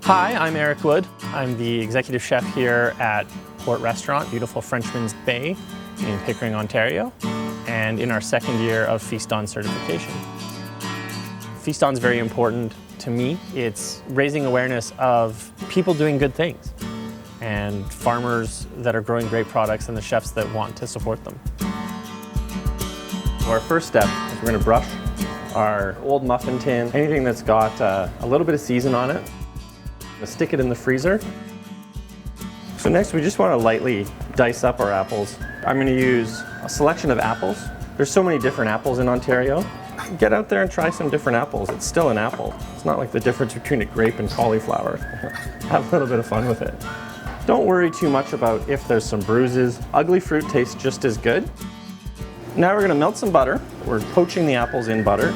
Hi, I'm Eric Wood. I'm the executive chef here at Port Restaurant, beautiful Frenchman's Bay in Pickering, Ontario, and in our second year of Feast On certification. Feast On is very important to me. It's raising awareness of people doing good things and farmers that are growing great products and the chefs that want to support them. So our first step is we're going to brush our old muffin tin, anything that's got a little bit of season on it. We'll stick it in the freezer. So next we just want to lightly dice up our apples. I'm going to use a selection of apples. There's so many different apples in Ontario. Get out there and try some different apples. It's still an apple. It's not like the difference between a grape and cauliflower. Have a little bit of fun with it. Don't worry too much about if there's some bruises. Ugly fruit tastes just as good. Now we're going to melt some butter. We're poaching the apples in butter.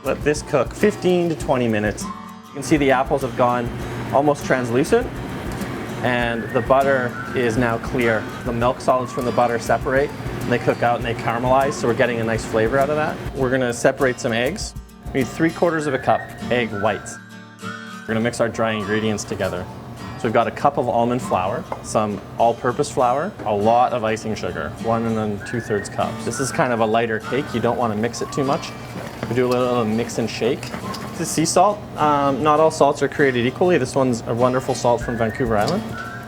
Let this cook 15 to 20 minutes. You can see the apples have gone almost translucent and the butter is now clear. The milk solids from the butter separate and they cook out and they caramelize, so we're getting a nice flavor out of that. We're going to separate some eggs. We need 3/4 cup egg whites. We're going to mix our dry ingredients together. So we've got a cup of almond flour, some all-purpose flour, a lot of icing sugar, 1 2/3 cups. This is kind of a lighter cake. You don't want to mix it too much. We do a little mix and shake. This is sea salt. Not all salts are created equally. This one's a wonderful salt from Vancouver Island.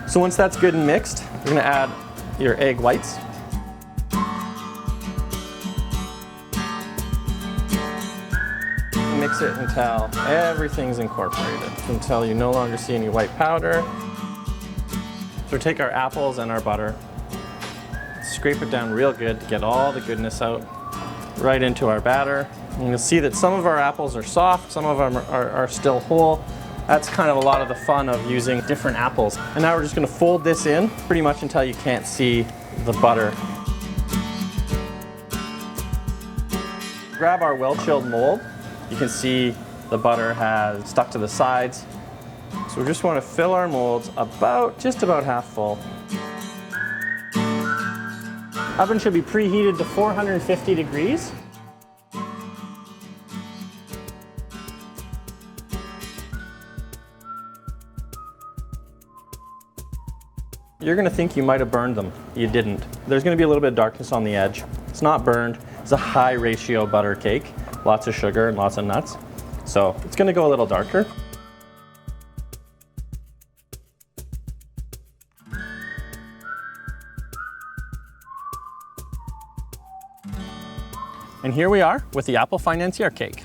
So once that's good and mixed, you're going to add your egg whites. Mix it until everything's incorporated, until you no longer see any white powder. So we take our apples and our butter, scrape it down real good to get all the goodness out, right into our batter. And you'll see that some of our apples are soft, some of them are still whole. That's kind of a lot of the fun of using different apples. And now we're just going to fold this in pretty much until you can't see the butter. Grab our well-chilled mold. You can see the butter has stuck to the sides. So we just want to fill our molds just about half full. Oven should be preheated to 450 degrees. You're going to think you might have burned them. You didn't. There's going to be a little bit of darkness on the edge. It's not burned. It's a high ratio butter cake. Lots of sugar and lots of nuts. So it's going to go a little darker. And here we are with the apple financier cake.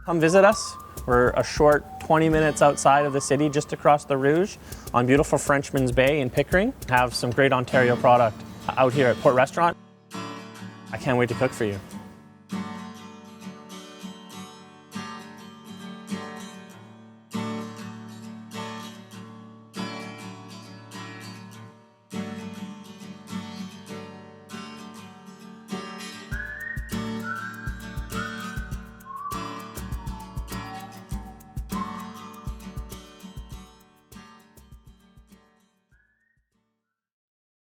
Come visit us. We're a short 20 minutes outside of the city, just across the Rouge, on beautiful Frenchman's Bay in Pickering. Have some great Ontario product out here at Port Restaurant. I can't wait to cook for you.